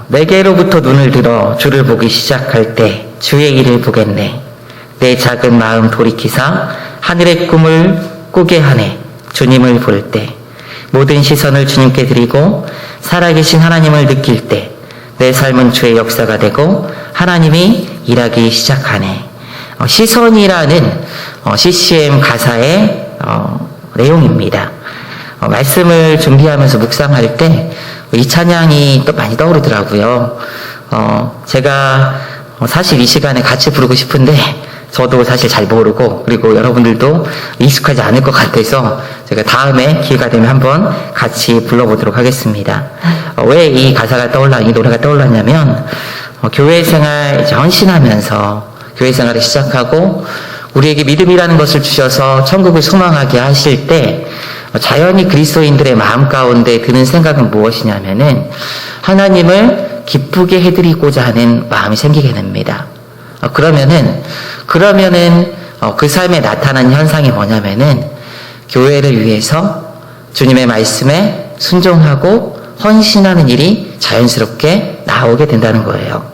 내게로부터 눈을 들어 주를 보기 시작할 때 주의 일을 보겠네. 내 작은 마음 돌이키사 하늘의 꿈을 꾸게 하네. 주님을 볼 때 모든 시선을 주님께 드리고 살아계신 하나님을 느낄 때 내 삶은 주의 역사가 되고 하나님이 일하기 시작하네. 시선이라는 CCM 가사의 내용입니다. 말씀을 준비하면서 묵상할 때 이 찬양이 또 많이 떠오르더라고요. 제가 사실 이 시간에 같이 부르고 싶은데 저도 사실 잘 모르고 그리고 여러분들도 익숙하지 않을 것 같아서 제가 다음에 기회가 되면 한번 같이 불러보도록 하겠습니다. 왜 이 가사가 이 노래가 떠올랐냐면 교회 생활 헌신하면서 교회 생활을 시작하고 우리에게 믿음이라는 것을 주셔서 천국을 소망하게 하실 때 자연히 그리스도인들의 마음 가운데 드는 생각은 무엇이냐면은 하나님을 기쁘게 해드리고자 하는 마음이 생기게 됩니다. 그러면은 그 삶에 나타나는 현상이 뭐냐면은 교회를 위해서 주님의 말씀에 순종하고 헌신하는 일이 자연스럽게 나오게 된다는 거예요.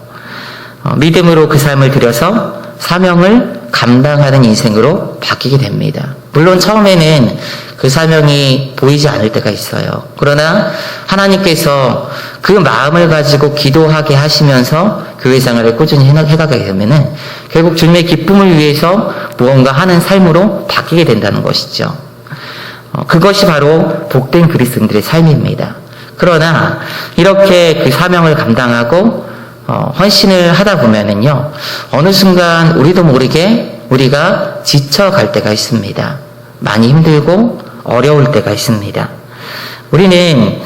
믿음으로 그 삶을 들여서 사명을 감당하는 인생으로 바뀌게 됩니다. 물론 처음에는 그 사명이 보이지 않을 때가 있어요. 그러나 하나님께서 그 마음을 가지고 기도하게 하시면서 교회 생활을 꾸준히 해가게 되면은 결국 주님의 기쁨을 위해서 무언가 하는 삶으로 바뀌게 된다는 것이죠. 그것이 바로 복된 그리스도인들의 삶입니다. 그러나 이렇게 그 사명을 감당하고 헌신을 하다 보면은요, 어느 순간 우리도 모르게 우리가 지쳐갈 때가 있습니다. 많이 힘들고 어려울 때가 있습니다. 우리는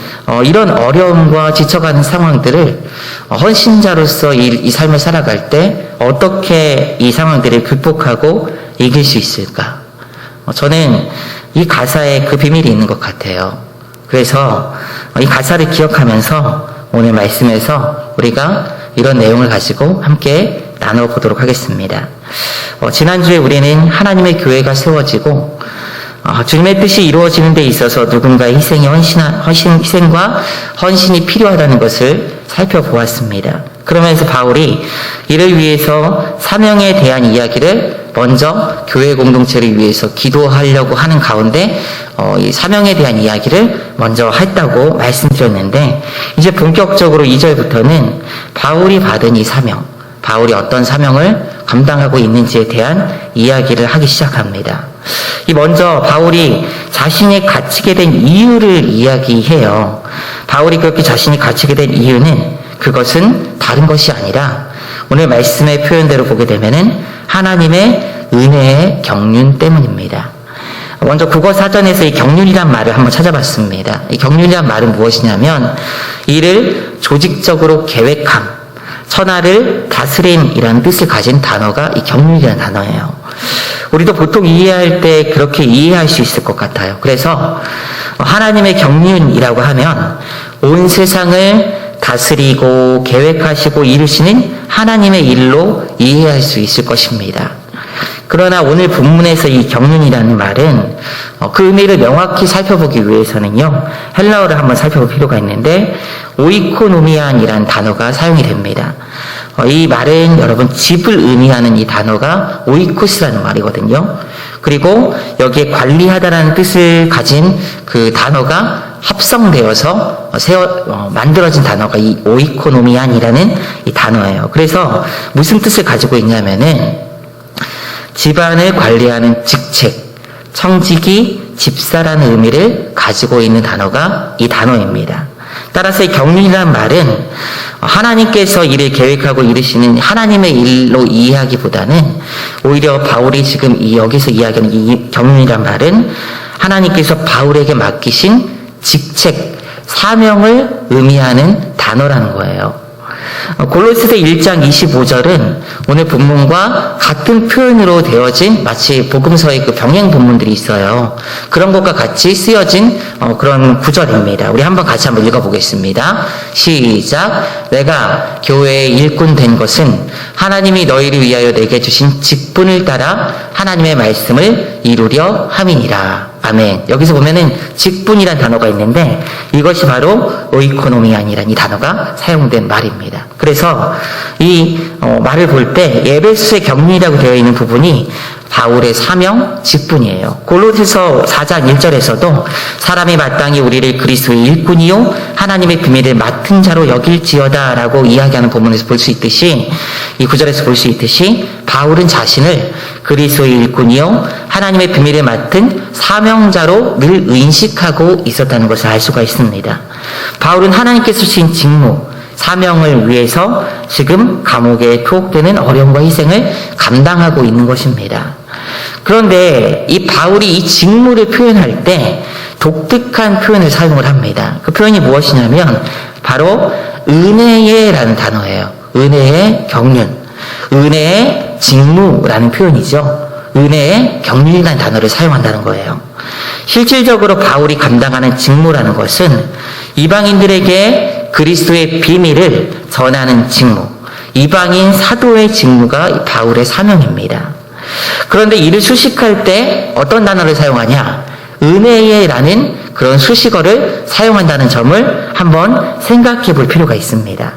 이런 어려움과 지쳐가는 상황들을 헌신자로서 이 삶을 살아갈 때 어떻게 이 상황들을 극복하고 이길 수 있을까? 저는 이 가사에 그 비밀이 있는 것 같아요. 그래서 이 가사를 기억하면서 오늘 말씀에서 우리가 이런 내용을 가지고 함께 나눠보도록 하겠습니다. 지난주에 우리는 하나님의 교회가 세워지고 주님의 뜻이 이루어지는 데 있어서 누군가의 희생과 헌신이 필요하다는 것을 살펴보았습니다. 그러면서 바울이 이를 위해서 사명에 대한 이야기를 먼저 교회 공동체를 위해서 기도하려고 하는 가운데 이 사명에 대한 이야기를 먼저 했다고 말씀드렸는데 이제 본격적으로 2절부터는 바울이 받은 이 사명, 바울이 어떤 사명을 감당하고 있는지에 대한 이야기를 하기 시작합니다. 먼저 바울이 자신이 갇히게 된 이유를 이야기해요. 바울이 그렇게 자신이 갇히게 된 이유는 그것은 다른 것이 아니라 오늘 말씀의 표현대로 보게 되면은 하나님의 은혜의 경륜 때문입니다. 먼저 국어 사전에서 이 경륜이란 말을 한번 찾아봤습니다. 이 경륜이란 말은 무엇이냐면 이를 조직적으로 계획함, 천하를 다스림이라는 뜻을 가진 단어가 이 경륜이라는 단어예요. 우리도 보통 이해할 때 그렇게 이해할 수 있을 것 같아요. 그래서 하나님의 경륜이라고 하면 온 세상을 다스리고 계획하시고 이루시는 하나님의 일로 이해할 수 있을 것입니다. 그러나 오늘 본문에서 이 경륜이라는 말은 그 의미를 명확히 살펴보기 위해서는요, 헬라어를 한번 살펴볼 필요가 있는데 오이코노미안이라는 단어가 사용이 됩니다. 이 말은 여러분 집을 의미하는 이 단어가 오이코스라는 말이거든요. 그리고 여기에 관리하다라는 뜻을 가진 그 단어가 합성되어서 만들어진 단어가 이 오이코노미안이라는 이 단어예요. 그래서 무슨 뜻을 가지고 있냐면은 집안을 관리하는 직책, 청지기, 집사라는 의미를 가지고 있는 단어가 이 단어입니다. 따라서 이 경륜이라는 말은 하나님께서 일을 계획하고 이루시는 하나님의 일로 이해하기보다는 오히려 바울이 지금 여기서 이야기하는 이 경륜이라는 말은 하나님께서 바울에게 맡기신 직책, 사명을 의미하는 단어라는 거예요. 골로새서 1장 25절은 오늘 본문과 같은 표현으로 되어진 마치 복음서의 그 병행 본문들이 있어요. 그런 것과 같이 쓰여진 그런 구절입니다. 우리 같이 한번 읽어보겠습니다. 시작. 내가 교회의 일꾼 된 것은 하나님이 너희를 위하여 내게 주신 직분을 따라 하나님의 말씀을 이루려 함이니라. 아멘. 여기서 보면은 직분이란 단어가 있는데 이것이 바로 오이코노미안이라는 이 단어가 사용된 말입니다. 그래서 이 말을 볼 때 에베소의 격리라고 되어 있는 부분이 바울의 사명, 직분이에요. 골로새서 4장 1절에서도 사람이 마땅히 우리를 그리스도의 일꾼이요 하나님의 비밀을 맡은 자로 여길지어다 라고 이야기하는 본문에서 볼 수 있듯이, 이 구절에서 볼 수 있듯이 바울은 자신을 그리스도의 일꾼이요 하나님의 비밀을 맡은 사명자로 늘 인식하고 있었다는 것을 알 수가 있습니다. 바울은 하나님께서 주신 직무, 사명을 위해서 지금 감옥에 투옥되는 어려움과 희생을 감당하고 있는 것입니다. 그런데 이 바울이 이 직무를 표현할 때 독특한 표현을 사용을 합니다. 그 표현이 무엇이냐면 바로 은혜의라는 단어예요. 은혜의 경륜, 은혜의 직무라는 표현이죠. 은혜의 경륜이라는 단어를 사용한다는 거예요. 실질적으로 바울이 감당하는 직무라는 것은 이방인들에게 그리스도의 비밀을 전하는 직무, 이방인 사도의 직무가 바울의 사명입니다. 그런데 이를 수식할 때 어떤 단어를 사용하냐? 은혜의라는 그런 수식어를 사용한다는 점을 한번 생각해 볼 필요가 있습니다.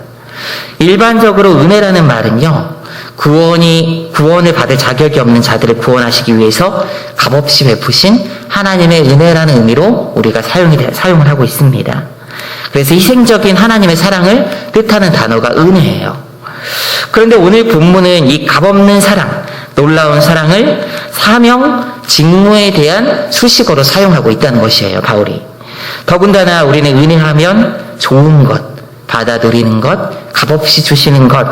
일반적으로 은혜라는 말은요, 구원을 받을 자격이 없는 자들을 구원하시기 위해서 값없이 베푸신 하나님의 은혜라는 의미로 우리가 사용을 하고 있습니다. 그래서 희생적인 하나님의 사랑을 뜻하는 단어가 은혜예요. 그런데 오늘 본문은 이 값없는 사랑, 놀라운 사랑을 사명, 직무에 대한 수식어로 사용하고 있다는 것이에요, 바울이. 더군다나 우리는 은혜하면 좋은 것, 받아 누리는 것, 값없이 주시는 것,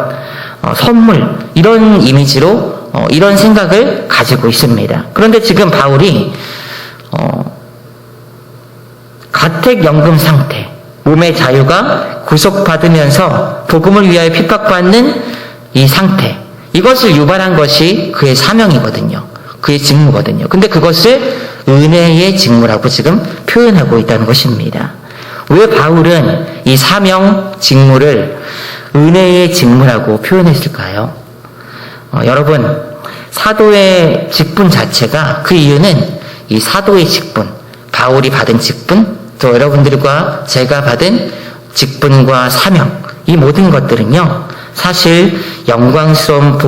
선물, 이런 이미지로 이런 생각을 가지고 있습니다. 그런데 지금 바울이 가택연금 상태, 몸의 자유가 구속받으면서 복음을 위하여 핍박받는 이 상태, 이것을 유발한 것이 그의 사명이거든요. 그의 직무거든요. 근데 그것을 은혜의 직무라고 지금 표현하고 있다는 것입니다. 왜 바울은 이 사명, 직무를 은혜의 직무라고 표현했을까요? 여러분, 사도의 직분 자체가, 그 이유는 이 사도의 직분, 바울이 받은 직분, 또 여러분들과 제가 받은 직분과 사명, 이 모든 것들은요, 사실 영광스러운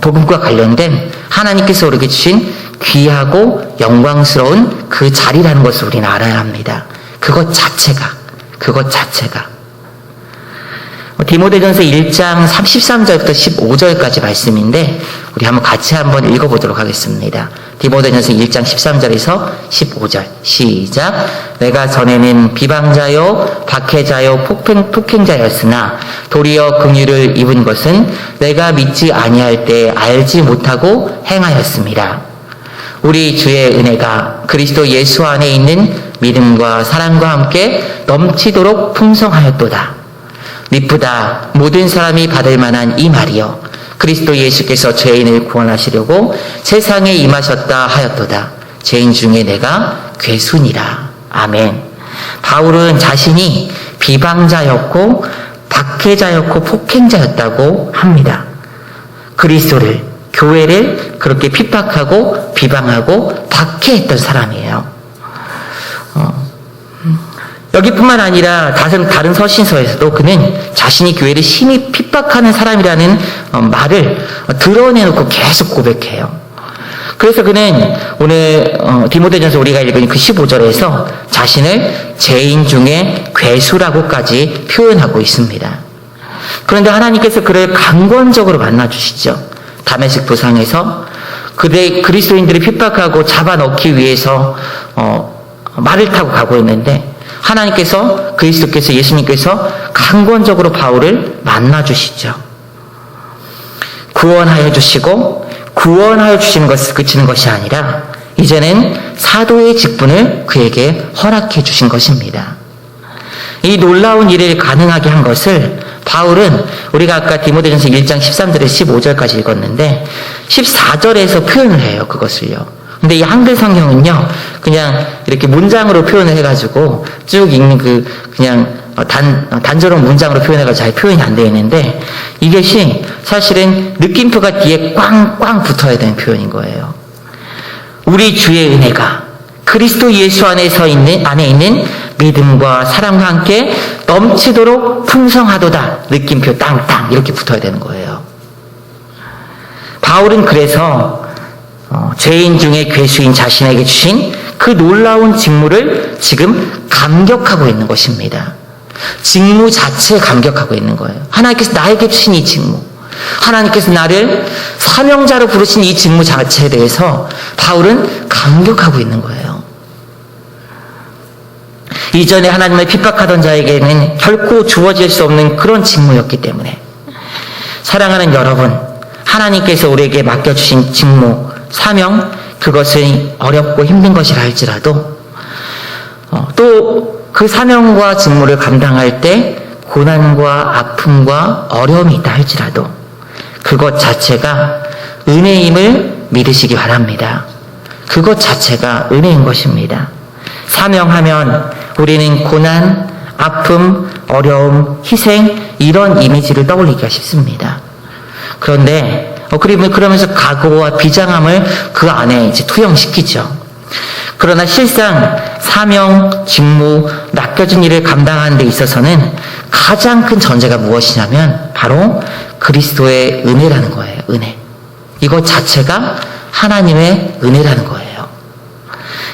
복음과 관련된 하나님께서 우리에게 주신 귀하고 영광스러운 그 자리라는 것을 우리는 알아야 합니다. 그것 자체가. 디모데전서 1장 13절부터 15절까지 말씀인데 우리 같이 한번 읽어보도록 하겠습니다. 디모데전서 1장 13절에서 15절 시작. 내가 전에는 비방자요 박해자요 폭행자였으나 도리어 긍휼을 입은 것은 내가 믿지 아니할 때 알지 못하고 행하였습니다. 우리 주의 은혜가 그리스도 예수 안에 있는 믿음과 사랑과 함께 넘치도록 풍성하였도다. 미쁘다 모든 사람이 받을 만한 이 말이여 그리스도 예수께서 죄인을 구원하시려고 세상에 임하셨다 하였도다. 죄인 중에 내가 괴순이라. 아멘. 바울은 자신이 비방자였고 박해자였고 폭행자였다고 합니다. 그리스도를, 교회를 그렇게 핍박하고 비방하고 박해했던 사람이에요. 여기뿐만 아니라 다른 서신서에서도 그는 자신이 교회를 심히 핍박하는 사람이라는 말을 드러내놓고 계속 고백해요. 그래서 그는 오늘 디모데전서 우리가 읽은 그 15절에서 자신을 죄인 중에 괴수라고까지 표현하고 있습니다. 그런데 하나님께서 그를 강권적으로 만나주시죠. 다메섹 도상에서 그리스도인들을 핍박하고 잡아넣기 위해서 말을 타고 가고 있는데 하나님께서, 그리스도께서, 예수님께서 강권적으로 바울을 만나주시죠. 구원하여 주시고 구원하여 주시는 것을 그치는 것이 아니라 이제는 사도의 직분을 그에게 허락해 주신 것입니다. 이 놀라운 일을 가능하게 한 것을 바울은 우리가 아까 디모데전서 1장 13절에서 15절까지 읽었는데 14절에서 표현을 해요. 그것을요. 근데 이 한글 성경은요, 그냥 이렇게 문장으로 표현을 해가지고 쭉 읽는 그냥 단조로운 문장으로 표현해가지고 잘 표현이 안 되어 있는데 이것이 사실은 느낌표가 뒤에 꽝꽝 붙어야 되는 표현인 거예요. 우리 주의 은혜가 그리스도 예수 안에 있는 믿음과 사랑과 함께 넘치도록 풍성하도다. 느낌표 땅땅 이렇게 붙어야 되는 거예요. 바울은 그래서 죄인 중에 괴수인 자신에게 주신 그 놀라운 직무를 지금 감격하고 있는 것입니다. 직무 자체에 감격하고 있는 거예요. 하나님께서 나에게 주신 이 직무, 하나님께서 나를 사명자로 부르신 이 직무 자체에 대해서 바울은 감격하고 있는 거예요. 이전에 하나님을 핍박하던 자에게는 결코 주어질 수 없는 그런 직무였기 때문에, 사랑하는 여러분, 하나님께서 우리에게 맡겨주신 직무, 사명, 그것은 어렵고 힘든 것이라 할지라도 또 그 사명과 직무를 감당할 때 고난과 아픔과 어려움이 있다 할지라도 그것 자체가 은혜임을 믿으시기 바랍니다. 그것 자체가 은혜인 것입니다. 사명하면 우리는 고난, 아픔, 어려움, 희생 이런 이미지를 떠올리기가 쉽습니다. 그런데 그러면서 각오와 비장함을 그 안에 이제 투영시키죠. 그러나 실상 사명, 직무, 맡겨진 일을 감당하는 데 있어서는 가장 큰 전제가 무엇이냐면 바로 그리스도의 은혜라는 거예요. 은혜. 이것 자체가 하나님의 은혜라는 거예요.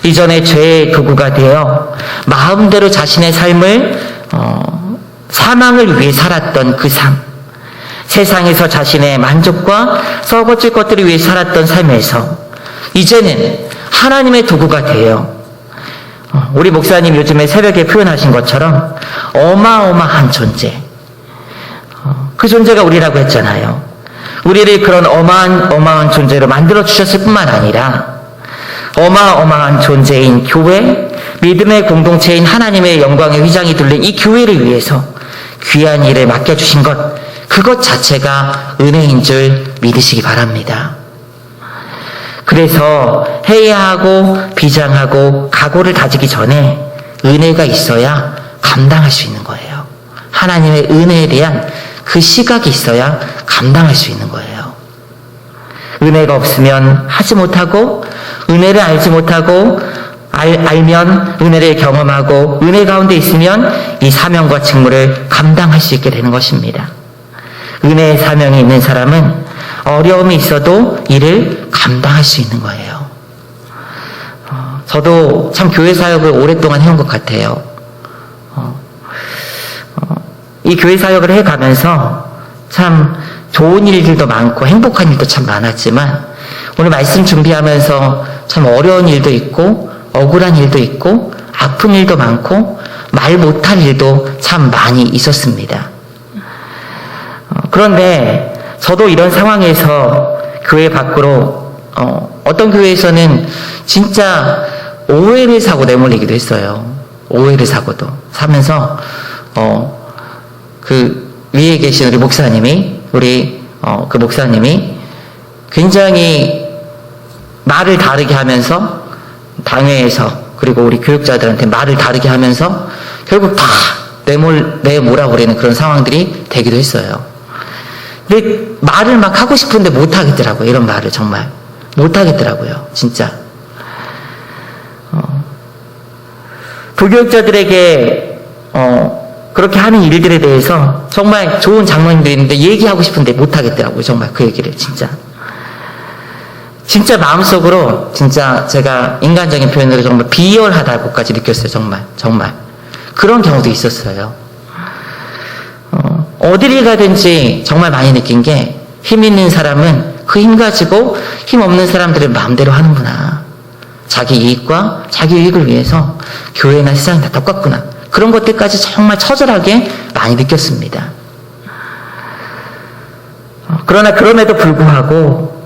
이전에 죄의 도구가 되어 마음대로 자신의 삶을 사망을 위해 살았던 그 삶, 세상에서 자신의 만족과 썩어질 것들을 위해 살았던 삶에서 이제는 하나님의 도구가 되어 우리 목사님 요즘에 새벽에 표현하신 것처럼 어마어마한 존재, 그 존재가 우리라고 했잖아요. 우리를 그런 어마어마한 존재로 만들어 주셨을 뿐만 아니라 어마어마한 존재인 교회, 믿음의 공동체인 하나님의 영광의 휘장이 둘린 이 교회를 위해서 귀한 일을 맡겨주신 것, 그것 자체가 은혜인 줄 믿으시기 바랍니다. 그래서 해야 하고 비장하고 각오를 다지기 전에 은혜가 있어야 감당할 수 있는 거예요. 하나님의 은혜에 대한 그 시각이 있어야 감당할 수 있는 거예요. 은혜가 없으면 하지 못하고, 은혜를 알지 못하고, 알면 은혜를 경험하고, 은혜 가운데 있으면 이 사명과 직무를 감당할 수 있게 되는 것입니다. 은혜의 사명이 있는 사람은 어려움이 있어도 이를 감당할 수 있는 거예요. 저도 참 교회 사역을 오랫동안 해온 것 같아요. 이 교회 사역을 해가면서 참 좋은 일들도 많고 행복한 일도 참 많았지만 오늘 말씀 준비하면서 참 어려운 일도 있고 억울한 일도 있고 아픈 일도 많고 말 못할 일도 참 많이 있었습니다. 그런데 저도 이런 상황에서 교회 밖으로 어떤 교회에서는 진짜 오해를 사고 내몰리기도 했어요. 오해를 사고도 사면서 그 위에 계신 우리 목사님이 그 목사님이 굉장히 말을 다르게 하면서 당회에서 그리고 우리 교육자들한테 말을 다르게 하면서 결국 다 내몰아 버리는 그런 상황들이 되기도 했어요. 근데 말을 막 하고 싶은데 못 하겠더라고요. 이런 말을 정말 못 하겠더라고요. 진짜. 부교육자들에게 그렇게 하는 일들에 대해서 정말 좋은 장면도 있는데 얘기하고 싶은데 못 하겠더라고요. 정말 그 얘기를 진짜 마음속으로 진짜 제가 인간적인 표현으로 정말 비열하다고까지 느꼈어요. 정말 그런 경우도 있었어요. 어디를 가든지 정말 많이 느낀 게 힘 있는 사람은 그 힘 가지고 힘 없는 사람들을 마음대로 하는구나. 자기 이익과 자기 이익을 위해서 교회나 세상이 다 똑같구나. 그런 것들까지 정말 처절하게 많이 느꼈습니다. 그러나 그럼에도 불구하고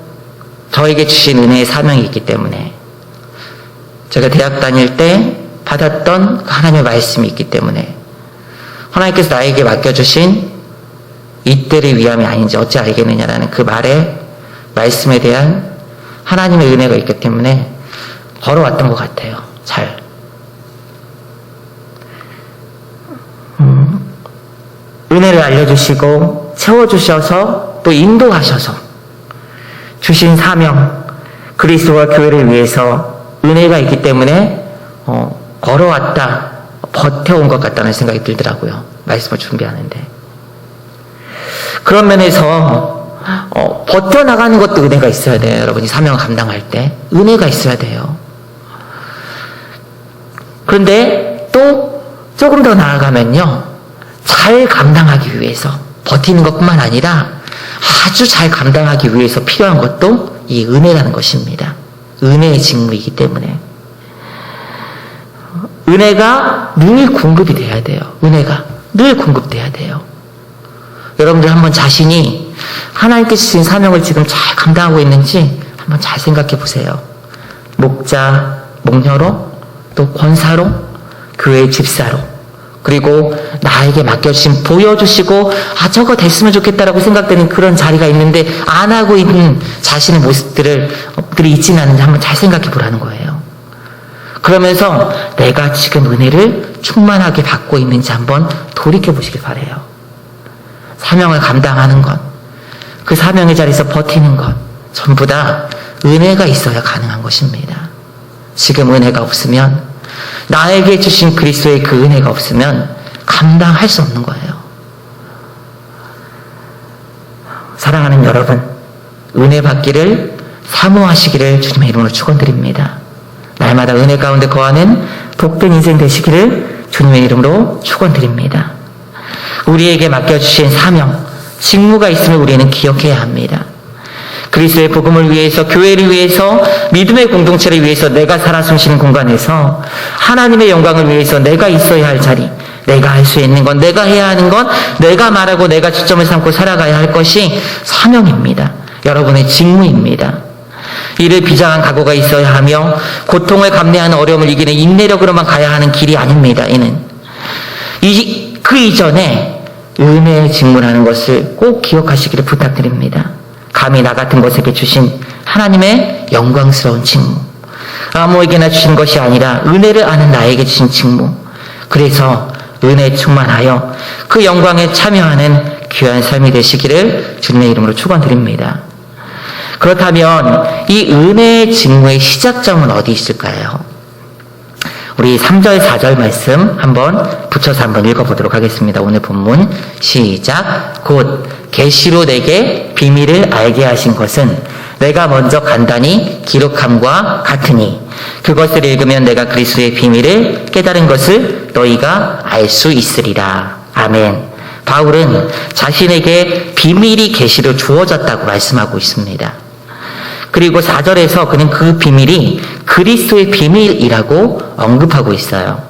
저에게 주신 은혜의 사명이 있기 때문에 제가 대학 다닐 때 받았던 하나님의 말씀이 있기 때문에 하나님께서 나에게 맡겨주신 이때를 위함이 아닌지 어찌 알겠느냐라는 그 말씀에 대한 하나님의 은혜가 있기 때문에 걸어왔던 것 같아요. 잘. 은혜를 알려주시고 채워주셔서 또 인도하셔서 주신 사명, 그리스도와 교회를 위해서 은혜가 있기 때문에 걸어왔다, 버텨온 것 같다는 생각이 들더라고요. 말씀을 준비하는데. 그런 면에서 버텨나가는 것도 은혜가 있어야 돼요. 여러분이 사명을 감당할 때 은혜가 있어야 돼요. 그런데 또 조금 더 나아가면요, 잘 감당하기 위해서 버티는 것뿐만 아니라 아주 잘 감당하기 위해서 필요한 것도 이 은혜라는 것입니다. 은혜의 직무이기 때문에 은혜가 늘 공급이 돼야 돼요. 은혜가 늘 공급돼야 돼요. 여러분들 한번 자신이 하나님께 주신 사명을 지금 잘 감당하고 있는지 한번 잘 생각해 보세요. 목자, 목녀로, 또 권사로, 교회 집사로, 그리고 나에게 맡겨주신, 보여주시고 저거 됐으면 좋겠다라고 생각되는 그런 자리가 있는데 안 하고 있는 자신의 모습들이 있지는 않은지 한번 잘 생각해 보라는 거예요. 그러면서 내가 지금 은혜를 충만하게 받고 있는지 한번 돌이켜 보시길 바라요. 사명을 감당하는 것, 그 사명의 자리에서 버티는 것, 전부 다 은혜가 있어야 가능한 것입니다. 지금 은혜가 없으면, 나에게 주신 그리스도의 그 은혜가 없으면 감당할 수 없는 거예요. 사랑하는 여러분, 은혜 받기를 사모하시기를 주님의 이름으로 축원드립니다. 날마다 은혜 가운데 거하는 복된 인생 되시기를 주님의 이름으로 축원드립니다. 우리에게 맡겨주신 사명, 직무가 있음을 우리는 기억해야 합니다. 그리스도의 복음을 위해서, 교회를 위해서, 믿음의 공동체를 위해서 내가 살아 숨쉬는 공간에서 하나님의 영광을 위해서 내가 있어야 할 자리, 내가 할 수 있는 건, 내가 해야 하는 건, 내가 말하고 내가 초점을 삼고 살아가야 할 것이 사명입니다. 여러분의 직무입니다. 이를 비장한 각오가 있어야 하며 고통을 감내하는 어려움을 이기는 인내력으로만 가야 하는 길이 아닙니다. 이는 그 이전에 은혜의 직무라는 것을 꼭 기억하시기를 부탁드립니다. 감히 나 같은 것에게 주신 하나님의 영광스러운 직무, 아무에게나 주신 것이 아니라 은혜를 아는 나에게 주신 직무, 그래서 은혜에 충만하여 그 영광에 참여하는 귀한 삶이 되시기를 주님의 이름으로 축원드립니다. 그렇다면 이 은혜의 직무의 시작점은 어디 있을까요? 우리 3절 4절 말씀 한번 붙여서 한번 읽어보도록 하겠습니다. 오늘 본문 시작. 곧 계시로 내게 비밀을 알게 하신 것은 내가 먼저 간단히 기록함과 같으니 그것을 읽으면 내가 그리스도의 비밀을 깨달은 것을 너희가 알 수 있으리라. 아멘. 바울은 자신에게 비밀이 계시로 주어졌다고 말씀하고 있습니다. 그리고 4절에서 그는 그 비밀이 그리스도의 비밀이라고 언급하고 있어요.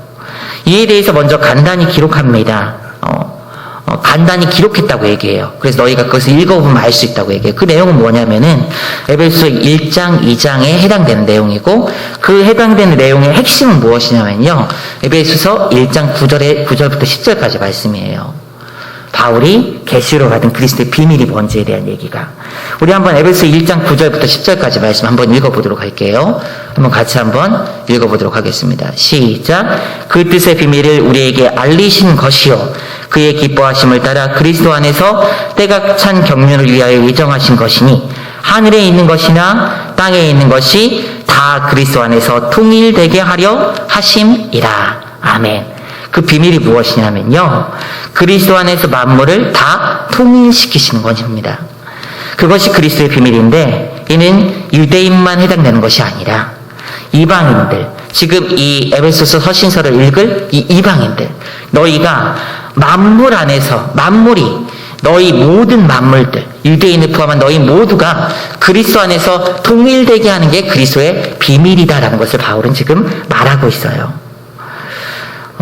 이에 대해서 먼저 간단히 기록합니다. 간단히 기록했다고 얘기해요. 그래서 너희가 그것을 읽어보면 알 수 있다고 얘기해요. 그 내용은 뭐냐면은 에베소서 1장, 2장에 해당되는 내용이고, 그 해당되는 내용의 핵심은 무엇이냐면요, 에베소서 1장 9절부터 10절까지 말씀이에요. 바울이 계시로 받은 그리스도의 비밀이 뭔지에 대한 얘기가. 우리 한번 에베소 1장 9절부터 10절까지 말씀 한번 읽어보도록 할게요. 한번 같이 한번 읽어보도록 하겠습니다. 시작. 그 뜻의 비밀을 우리에게 알리신 것이요 그의 기뻐하심을 따라 그리스도 안에서 때가 찬 경륜을 위하여 예정하신 것이니 하늘에 있는 것이나 땅에 있는 것이 다 그리스도 안에서 통일되게 하려 하심이라. 아멘. 그 비밀이 무엇이냐면요, 그리스도 안에서 만물을 다 통일시키시는 것입니다. 그것이 그리스도의 비밀인데, 이는 유대인만 해당되는 것이 아니라 이방인들, 지금 이 에베소서 서신서를 읽을 이 이방인들, 너희가 만물 안에서, 만물이, 너희 모든 만물들, 유대인을 포함한 너희 모두가 그리스도 안에서 통일되게 하는 게 그리스도의 비밀이다라는 것을 바울은 지금 말하고 있어요.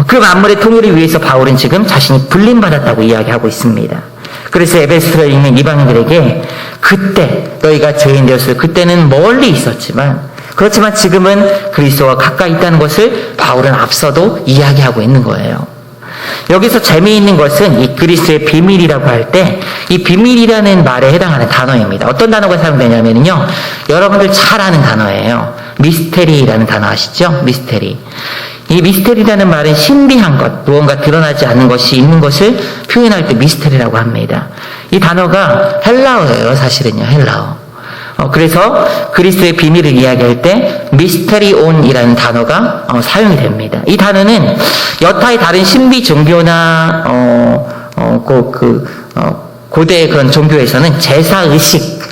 그 만물의 통일을 위해서 바울은 지금 자신이 불림받았다고 이야기하고 있습니다. 그래서 에베소서를 읽는 이방인들에게 그때 너희가 죄인 되었을 그때는 멀리 있었지만, 그렇지만 지금은 그리스도와 가까이 있다는 것을 바울은 앞서도 이야기하고 있는 거예요. 여기서 재미있는 것은 이 그리스도의 비밀이라고 할 때 이 비밀이라는 말에 해당하는 단어입니다. 어떤 단어가 사용되냐면요, 여러분들 잘 아는 단어예요. 미스테리라는 단어 아시죠? 미스테리. 이 미스테리라는 말은 신비한 것, 무언가 드러나지 않는 것이 있는 것을 표현할 때 미스테리라고 합니다. 이 단어가 헬라어예요. 사실은요, 헬라어. 그래서 그리스도의 비밀을 이야기할 때 미스테리온이라는 단어가 사용이 됩니다. 이 단어는 여타의 다른 신비 종교나 고대의 그런 종교에서는 제사 의식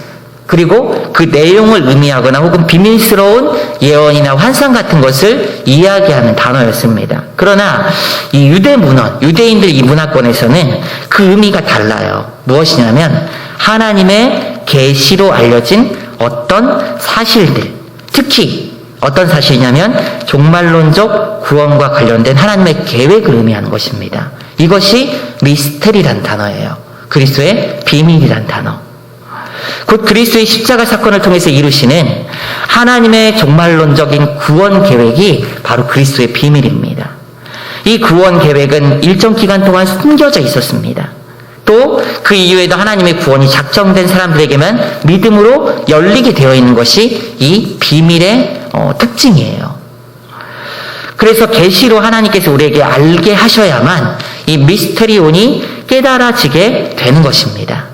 그리고 그 내용을 의미하거나 혹은 비밀스러운 예언이나 환상 같은 것을 이야기하는 단어였습니다. 그러나 이 유대 문헌, 유대인들 이 문화권에서는 그 의미가 달라요. 무엇이냐면 하나님의 계시로 알려진 어떤 사실들, 특히 어떤 사실이냐면 종말론적 구원과 관련된 하나님의 계획을 의미하는 것입니다. 이것이 미스테리란 단어예요. 그리스도의 비밀이란 단어. 곧 그리스도의 십자가 사건을 통해서 이루시는 하나님의 종말론적인 구원 계획이 바로 그리스도의 비밀입니다. 이 구원 계획은 일정 기간 동안 숨겨져 있었습니다. 또 그 이후에도 하나님의 구원이 작정된 사람들에게만 믿음으로 열리게 되어 있는 것이 이 비밀의 특징이에요. 그래서 계시로 하나님께서 우리에게 알게 하셔야만 이 미스테리온이 깨달아지게 되는 것입니다.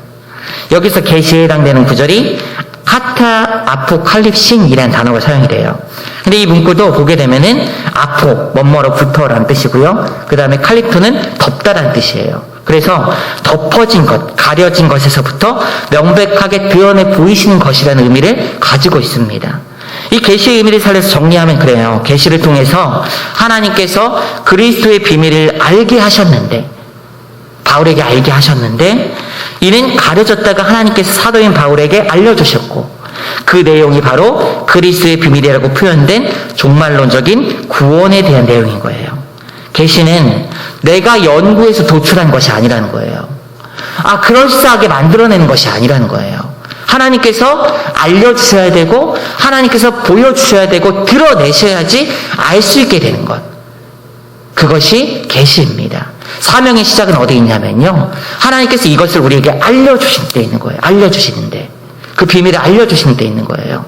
여기서 계시에 해당되는 구절이 카타 아포칼립신이라는 단어가 사용이 돼요. 근데 이 문구도 보게 되면은 아포, 뭐뭐로부터라는 뜻이고요. 그 다음에 칼리토는 덮다라는 뜻이에요. 그래서 덮어진 것, 가려진 것에서부터 명백하게 드러내 보이시는 것이라는 의미를 가지고 있습니다. 이 계시의 의미를 살려서 정리하면 그래요. 계시를 통해서 하나님께서 그리스도의 비밀을 알게 하셨는데, 바울에게 알게 하셨는데, 이는 가려졌다가 하나님께서 사도인 바울에게 알려주셨고, 그 내용이 바로 그리스도의 비밀이라고 표현된 종말론적인 구원에 대한 내용인 거예요. 계시는 내가 연구해서 도출한 것이 아니라는 거예요. 그럴싸하게 만들어내는 것이 아니라는 거예요. 하나님께서 알려주셔야 되고, 하나님께서 보여주셔야 되고, 드러내셔야지 알 수 있게 되는 것. 그것이 계시입니다. 사명의 시작은 어디 있냐면요, 하나님께서 이것을 우리에게 알려주신 데 있는 거예요. 알려주시는데, 그 비밀을 알려주시는 데 있는 거예요.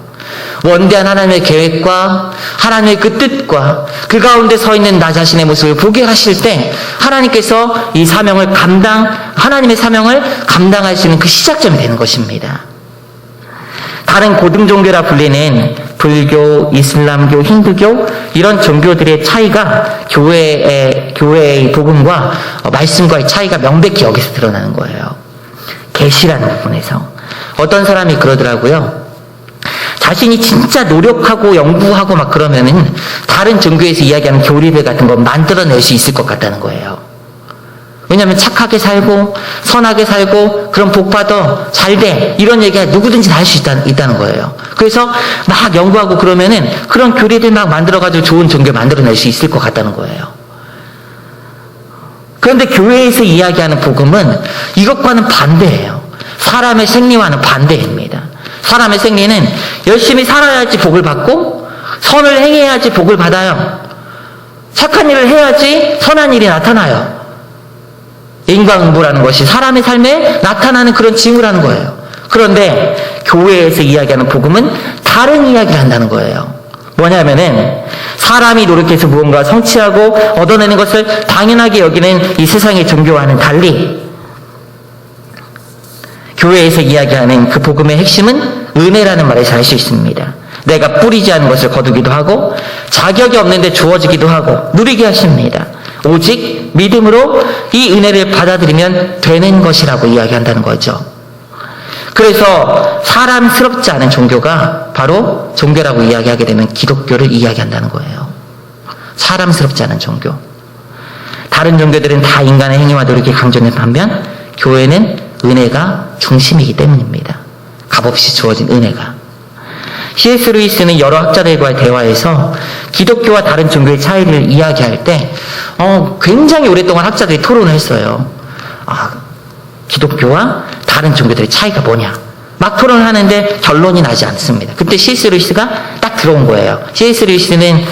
원대한 하나님의 계획과 하나님의 그 뜻과 그 가운데 서 있는 나 자신의 모습을 보게 하실 때 하나님께서 이 사명을 하나님의 사명을 감당할 수 있는 그 시작점이 되는 것입니다. 다른 고등 종교라 불리는 불교, 이슬람교, 힌두교 이런 종교들의 차이가 교회의 복음과 말씀과의 차이가 명백히 여기서 드러나는 거예요. 계시라는 부분에서 어떤 사람이 그러더라고요. 자신이 진짜 노력하고 연구하고 막 그러면은 다른 종교에서 이야기하는 교리들 같은 거 만들어낼 수 있을 것 같다는 거예요. 왜냐하면 착하게 살고 선하게 살고 그럼 복받아 잘돼 이런 얘기가 누구든지 다 할 수 있다는 거예요. 그래서 막 연구하고 그러면은 그런 교리들 막 만들어가지고 좋은 종교 만들어낼 수 있을 것 같다는 거예요. 그런데 교회에서 이야기하는 복음은 이것과는 반대예요. 사람의 생리와는 반대입니다. 사람의 생리는 열심히 살아야지 복을 받고 선을 행해야지 복을 받아요. 착한 일을 해야지 선한 일이 나타나요. 인과응보라는 것이 사람의 삶에 나타나는 그런 징후라는 거예요. 그런데 교회에서 이야기하는 복음은 다른 이야기를 한다는 거예요. 뭐냐면은 사람이 노력해서 무언가 성취하고 얻어내는 것을 당연하게 여기는 이 세상의 종교와는 달리 교회에서 이야기하는 그 복음의 핵심은 은혜라는 말에서 알 수 있습니다. 내가 뿌리지 않은 것을 거두기도 하고 자격이 없는데 주어지기도 하고 누리게 하십니다. 오직 믿음으로 이 은혜를 받아들이면 되는 것이라고 이야기한다는 거죠. 그래서 사람스럽지 않은 종교가 바로 종교라고 이야기하게 되면 기독교를 이야기한다는 거예요. 사람스럽지 않은 종교. 다른 종교들은 다 인간의 행위와 노력이 강조된 반면 교회는 은혜가 중심이기 때문입니다. 값없이 주어진 은혜가. C.S. 루이스는 여러 학자들과의 대화에서 기독교와 다른 종교의 차이를 이야기할 때 굉장히 오랫동안 학자들이 토론을 했어요. 기독교와 다른 종교들의 차이가 뭐냐. 막 토론을 하는데 결론이 나지 않습니다. 그때 C.S. 루이스가 딱 들어온 거예요. C.S. 루이스는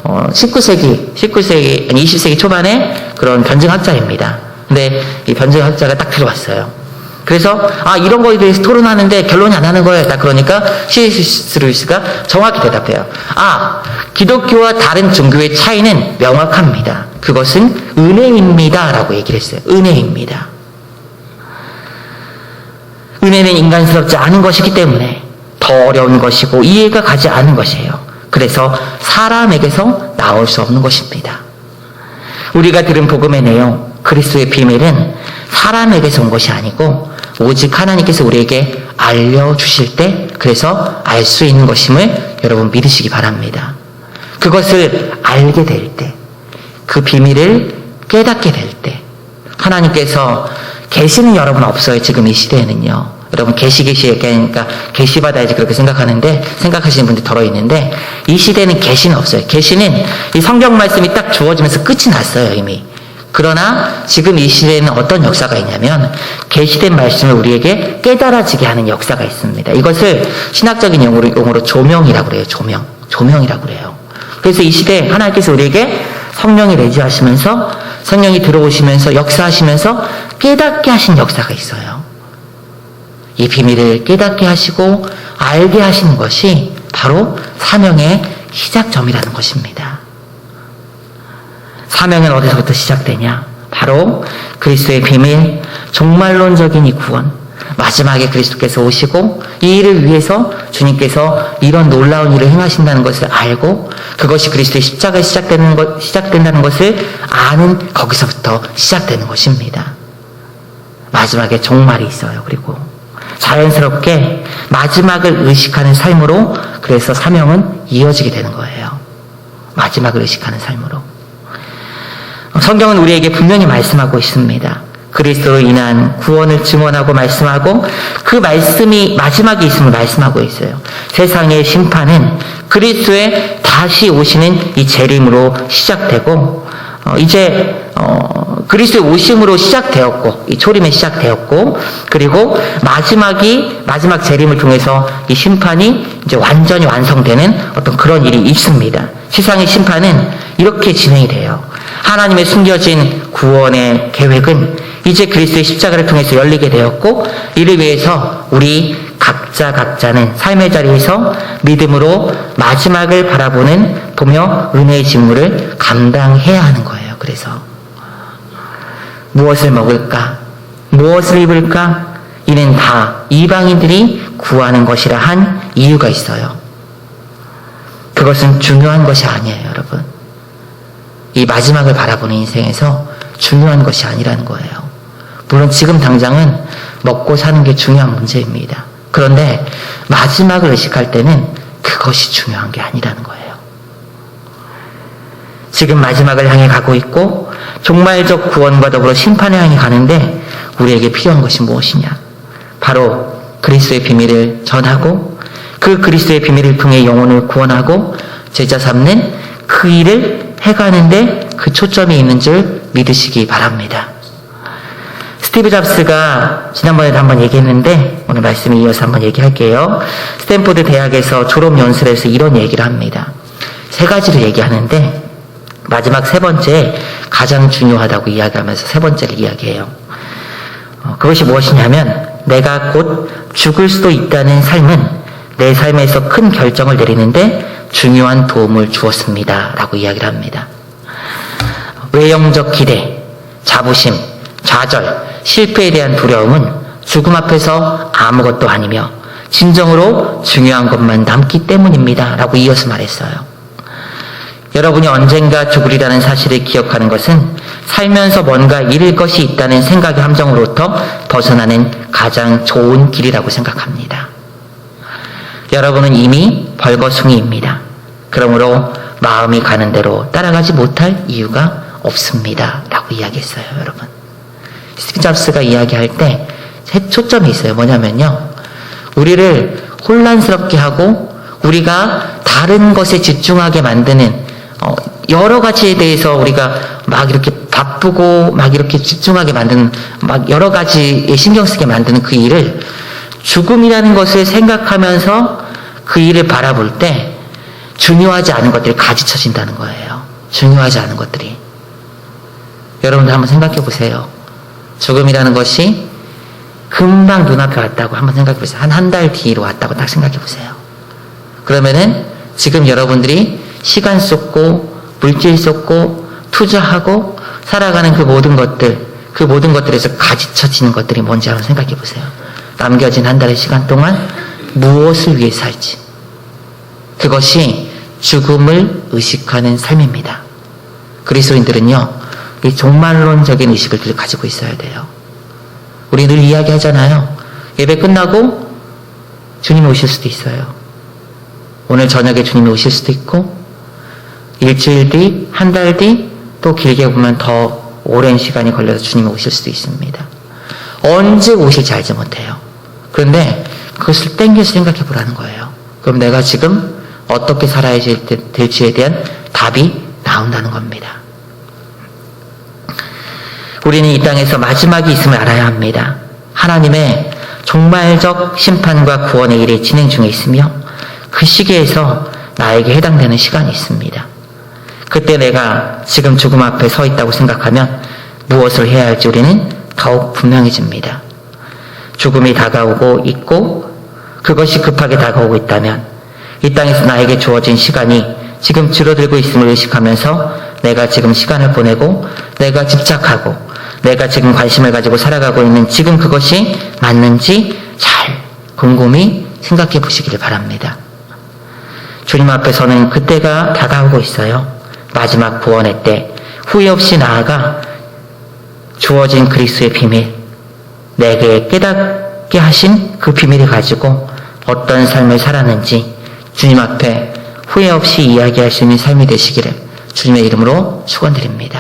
19세기, 20세기 초반에 그런 변증학자입니다. 근데 이 변증학자가 딱 들어왔어요. 그래서 이런 거에 대해서 토론하는데 결론이 안 나는 거예요. 딱 그러니까 C.S. 루이스가 정확히 대답해요. 기독교와 다른 종교의 차이는 명확합니다. 그것은 은혜입니다. 라고 얘기를 했어요. 은혜입니다. 은혜는 인간스럽지 않은 것이기 때문에 더 어려운 것이고 이해가 가지 않은 것이에요. 그래서 사람에게서 나올 수 없는 것입니다. 우리가 들은 복음의 내용, 그리스도의 비밀은 사람에게서 온 것이 아니고 오직 하나님께서 우리에게 알려주실 때 그래서 알 수 있는 것임을 여러분 믿으시기 바랍니다. 그것을 알게 될 때, 그 비밀을 깨닫게 될 때 하나님께서 계시는 여러분 없어요. 지금 이 시대에는요. 여러분 계시 얘기하니까 계시 받아야지 그렇게 생각하시는 분들이 덜어 있는데 이 시대는 계시는 없어요. 계시는 이 성경 말씀이 딱 주어지면서 끝이 났어요 이미. 그러나 지금 이 시대에는 어떤 역사가 있냐면 계시된 말씀을 우리에게 깨달아지게 하는 역사가 있습니다. 이것을 신학적인 용어로 조명이라고 그래요. 조명이라고 그래요. 그래서 이 시대에 하나님께서 우리에게 성령이 내주하시면서 성령이 들어오시면서 역사하시면서 깨닫게 하신 역사가 있어요. 이 비밀을 깨닫게 하시고 알게 하시는 것이 바로 사명의 시작점이라는 것입니다. 사명은 어디서부터 시작되냐? 바로 그리스도의 비밀, 종말론적인 이 구원, 마지막에 그리스도께서 오시고 이 일을 위해서 주님께서 이런 놀라운 일을 행하신다는 것을 알고 그것이 그리스도의 십자가에 시작된다는 것을 아는 거기서부터 시작되는 것입니다. 마지막에 종말이 있어요. 그리고 자연스럽게 마지막을 의식하는 삶으로 그래서 사명은 이어지게 되는 거예요. 마지막을 의식하는 삶으로. 성경은 우리에게 분명히 말씀하고 있습니다. 그리스도로 인한 구원을 증언하고 말씀하고 그 말씀이 마지막에 있음을 말씀하고 있어요. 세상의 심판은 그리스도의 다시 오시는 이 재림으로 시작되고 이제 그리스도의 오심으로 시작되었고 이 초림에 시작되었고 그리고 마지막 재림을 통해서 이 심판이 이제 완전히 완성되는 어떤 그런 일이 있습니다. 세상의 심판은 이렇게 진행이 돼요. 하나님의 숨겨진 구원의 계획은 이제 그리스도의 십자가를 통해서 열리게 되었고 이를 위해서 우리 각자는 삶의 자리에서 믿음으로 마지막을 보며 은혜의 직무를 감당해야 하는 거예요. 그래서 무엇을 먹을까? 무엇을 입을까? 이는 다 이방인들이 구하는 것이라 한 이유가 있어요. 그것은 중요한 것이 아니에요, 여러분. 이 마지막을 바라보는 인생에서 중요한 것이 아니라는 거예요. 물론 지금 당장은 먹고 사는 게 중요한 문제입니다. 그런데 마지막을 의식할 때는 그것이 중요한 게 아니라는 거예요. 지금 마지막을 향해 가고 있고 종말적 구원과 더불어 심판을 향해 가는데 우리에게 필요한 것이 무엇이냐? 바로 그리스도의 비밀을 전하고 그 그리스도의 비밀을 통해 영혼을 구원하고 제자 삼는 그 일을 해가는데 그 초점이 있는 줄 믿으시기 바랍니다. 스티브 잡스가 지난번에도 한번 얘기했는데 오늘 말씀에 이어서 한번 얘기할게요. 스탠포드 대학에서 졸업 연설에서 이런 얘기를 합니다. 세 가지를 얘기하는데 마지막 세 번째 가장 중요하다고 이야기하면서 세 번째를 이야기해요. 그것이 무엇이냐면 내가 곧 죽을 수도 있다는 삶은 내 삶에서 큰 결정을 내리는데 중요한 도움을 주었습니다. 라고 이야기를 합니다. 외형적 기대, 자부심, 좌절, 실패에 대한 두려움은 죽음 앞에서 아무것도 아니며 진정으로 중요한 것만 남기 때문입니다. 라고 이어서 말했어요. 여러분이 언젠가 죽으리라는 사실을 기억하는 것은 살면서 뭔가 잃을 것이 있다는 생각의 함정으로부터 벗어나는 가장 좋은 길이라고 생각합니다. 여러분은 이미 벌거숭이입니다. 그러므로 마음이 가는 대로 따라가지 못할 이유가 없습니다. 라고 이야기했어요, 여러분. 스티브 잡스가 이야기할 때 초점이 있어요. 뭐냐면요. 우리를 혼란스럽게 하고 우리가 다른 것에 집중하게 만드는 여러 가지에 대해서 우리가 막 이렇게 바쁘고 막 이렇게 집중하게 만드는 막 여러 가지에 신경 쓰게 만드는 그 일을 죽음이라는 것을 생각하면서 그 일을 바라볼 때 중요하지 않은 것들이 가지쳐진다는 거예요. 중요하지 않은 것들이. 여러분들 한번 생각해 보세요. 죽음이라는 것이 금방 눈앞에 왔다고 한번 생각해 보세요. 한 달 뒤로 왔다고 딱 생각해 보세요. 그러면은 지금 여러분들이 시간 쏟고 물질 쏟고 투자하고 살아가는 그 모든 것들에서 가지쳐지는 것들이 뭔지 한번 생각해 보세요. 남겨진 한 달의 시간 동안 무엇을 위해 살지? 그것이 죽음을 의식하는 삶입니다. 그리스도인들은요, 이 종말론적인 의식을 늘 가지고 있어야 돼요. 우리 늘 이야기하잖아요. 예배 끝나고 주님이 오실 수도 있어요. 오늘 저녁에 주님이 오실 수도 있고, 일주일 뒤, 한 달 뒤, 또 길게 보면 더 오랜 시간이 걸려서 주님이 오실 수도 있습니다. 언제 오실지 알지 못해요. 그런데 그것을 땡겨서 생각해 보라는 거예요. 그럼 내가 지금 어떻게 살아야 될지에 대한 답이 나온다는 겁니다. 우리는 이 땅에서 마지막이 있음을 알아야 합니다. 하나님의 종말적 심판과 구원의 일이 진행 중에 있으며 그 시기에서 나에게 해당되는 시간이 있습니다. 그때 내가 지금 죽음 앞에 서 있다고 생각하면 무엇을 해야 할지 우리는 더욱 분명해집니다. 죽음이 다가오고 있고 그것이 급하게 다가오고 있다면 이 땅에서 나에게 주어진 시간이 지금 줄어들고 있음을 의식하면서 내가 지금 시간을 보내고 내가 집착하고 내가 지금 관심을 가지고 살아가고 있는 지금 그것이 맞는지 잘 곰곰이 생각해 보시기를 바랍니다. 주님 앞에서는 그때가 다가오고 있어요. 마지막 구원의 때 후회 없이 나아가 주어진 그리스도의 비밀, 내게 깨닫게 하신 그 비밀을 가지고 어떤 삶을 살았는지 주님 앞에 후회 없이 이야기할 수 있는 삶이 되시기를 주님의 이름으로 축원드립니다.